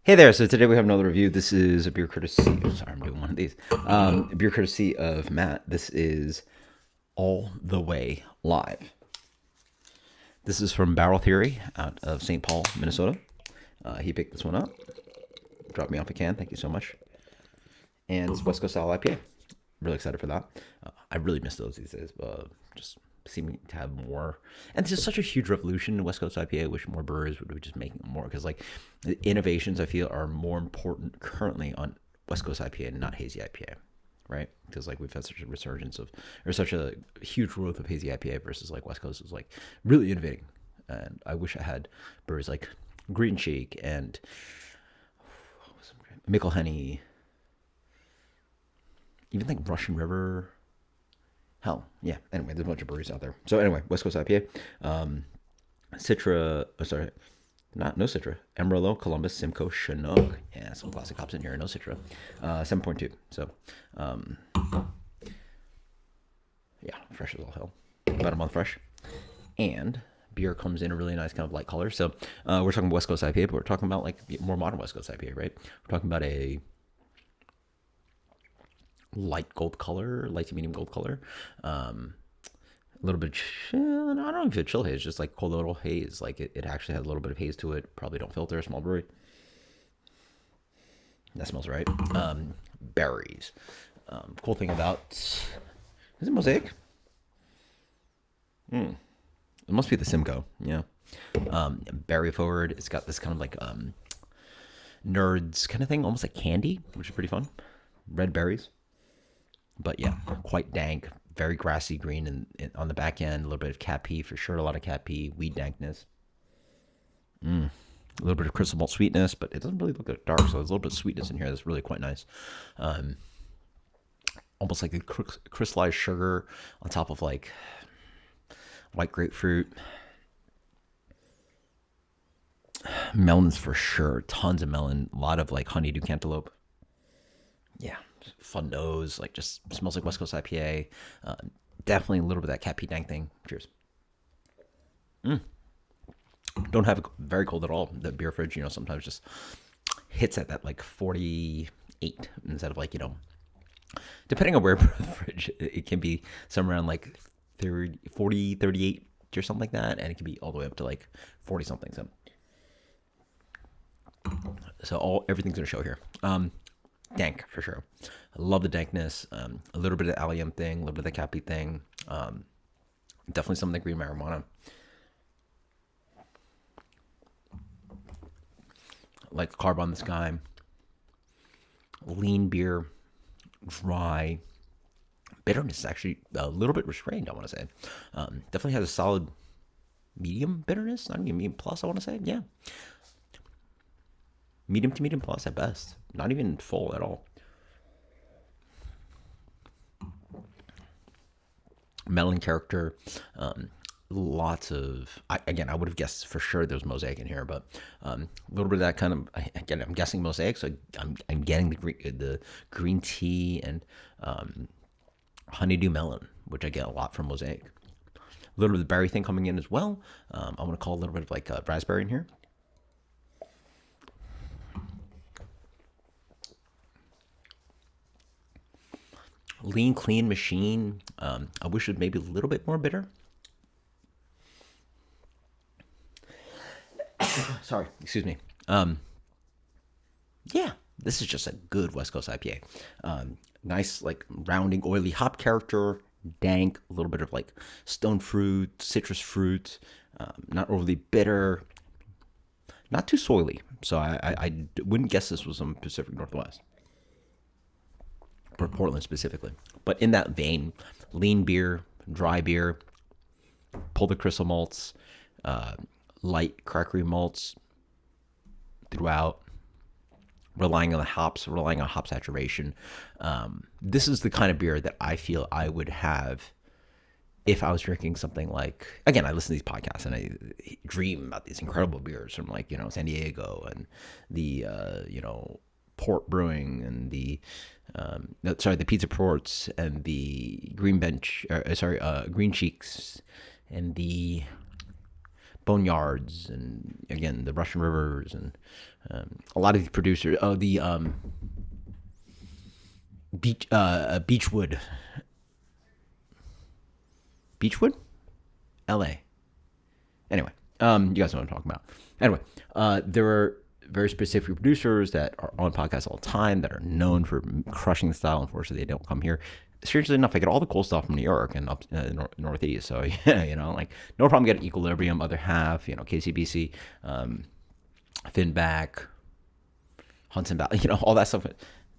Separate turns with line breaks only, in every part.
Hey there, so today we have another review. This is a beer courtesy. Sorry, I'm doing one of these. A beer courtesy of Matt. This is All the Way Live. This is from Barrel Theory out of St. Paul, Minnesota. He picked this one up, dropped me off a can. Thank you so much. And it's West Coast Style IPA. Really excited for that. I really miss those these days. Just seeming to have more, and this is such a huge revolution in West Coast IPA. I wish more breweries would be just making more, because like the innovations I feel are more important currently on West Coast IPA and not hazy IPA, right? Because like we've had such a resurgence of, or such a huge growth of hazy IPA versus like West Coast is like really innovating. And I wish I had breweries like Green Cheek and Mickle Henny, even like Russian River. Hell, yeah. Anyway, there's a bunch of breweries out there. So anyway, West Coast IPA, Citra. Oh, sorry, not no Citra. Amarillo, Columbus, Simcoe, Chinook. Yeah, some classic hops in here. No Citra. 7.2. So, yeah, fresh as all hell. About a month fresh, and beer comes in a really nice kind of light color. So we're talking West Coast IPA, but we're talking about like more modern West Coast IPA, right? We're talking about a light gold color, light to medium gold color. A little bit, I don't know if it's chill haze, just like cold little haze. Like it actually has a little bit of haze to it. Probably don't filter, small brewery. That smells right. Berries. Cool thing about, is it Mosaic? It must be the Simcoe, yeah. Berry forward. It's got this kind of like nerds kind of thing, almost like candy, which is pretty fun. Red berries. But yeah, quite dank, very grassy green on the back end. A little bit of cat pee for sure. A lot of cat pee, weed dankness. A little bit of crystal malt sweetness, but it doesn't really look that dark. So there's a little bit of sweetness in here that's really quite nice. Almost like a crystallized sugar on top of like white grapefruit. Melons for sure. Tons of melon. A lot of like honeydew cantaloupe. Yeah, fun nose. Like just smells like West Coast IPA. Definitely a little bit of that cat pee dank thing. Cheers. Don't have it very cold at all. The beer fridge, sometimes just hits at that like 48 instead of like, depending on where the fridge, it can be somewhere around like 30, 40, 38 or something like that. And it can be all the way up to like 40 something. So everything's going to show here. Dank for sure. I love the dankness. A little bit of the allium thing, a little bit of the cappy thing. Definitely some of the green marijuana. Like carb on the sky. Lean beer, dry. Bitterness is actually a little bit restrained, I want to say. Definitely has a solid medium bitterness, not even medium plus, I want to say. Yeah. Medium to medium plus at best. Not even full at all. Melon character. Lots of, I would have guessed for sure there's Mosaic in here, but a little bit of that kind of, again, I'm guessing Mosaic, so I'm getting the green tea and honeydew melon, which I get a lot from Mosaic. A little bit of the berry thing coming in as well. I'm going to call a little bit of like raspberry in here. Lean, clean machine. I wish it was maybe a little bit more bitter. Sorry, excuse me. Yeah, this is just a good West Coast IPA. Nice, like rounding, oily hop character, dank, a little bit of like stone fruit, citrus fruit, not overly bitter, not too soily. So I wouldn't guess this was from Pacific Northwest or Portland specifically. But in that vein, lean beer, dry beer, pull the crystal malts, light crackery malts throughout, relying on the hops, relying on hop saturation. This is the kind of beer that I feel I would have if I was drinking something like, again, I listen to these podcasts and I dream about these incredible beers from like, San Diego and the, Port Brewing and the Pizza Ports and the Green Cheeks and the boneyards, and again the Russian rivers, and a lot of these producers. Oh, the Beechwood, Beechwood, L.A. Anyway, you guys know what I'm talking about. Anyway, there are very specific producers that are on podcasts all the time that are known for crushing the style. Unfortunately, they don't come here. Strangely enough, I get all the cool stuff from New York and up Northeast. So yeah, like no problem getting Equilibrium, Other Half, KCBC, Finback, Hudson Valley, all that stuff.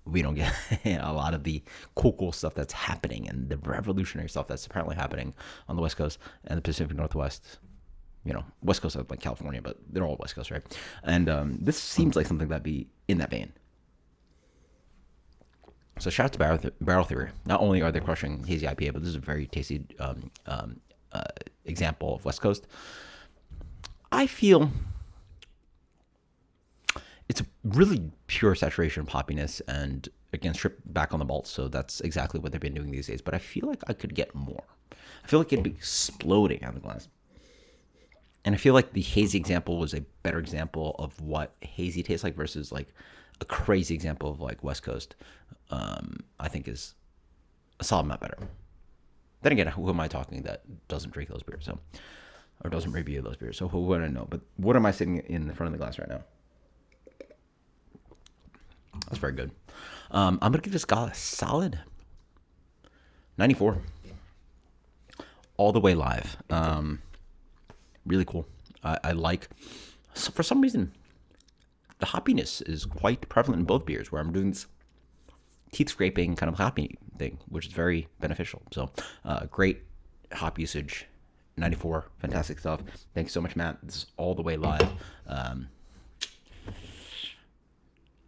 We don't get a lot of the cool stuff that's happening and the revolutionary stuff that's apparently happening on the West Coast and the Pacific Northwest. West Coast of like California, but they're all West Coast, right? And this seems like something that'd be in that vein. So shout out to Barrel Theory. Not only are they crushing hazy IPA, but this is a very tasty example of West Coast. I feel it's a really pure saturation poppiness, and again, stripped back on the malt. So that's exactly what they've been doing these days. But I feel like I could get more. I feel like it'd be exploding out of the glass. And I feel like the hazy example was a better example of what hazy tastes like versus like a crazy example of like West Coast. I think is a solid amount better. Then again, who am I talking that doesn't drink those beers, or doesn't review those beers? So who would I know? But what am I sitting in the front of the glass right now? That's very good. I'm gonna give this guy a solid 94, all the way live. Really cool. I like, so for some reason, the hoppiness is quite prevalent in both beers, where I'm doing this teeth scraping kind of hoppy thing, which is very beneficial. So great hop usage. 94, fantastic stuff. Thanks so much, Matt. This is all the way live.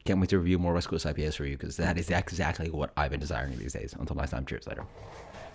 Can't wait to review more West Coast IPAs for you, because that is exactly what I've been desiring these days. Until next time, cheers later.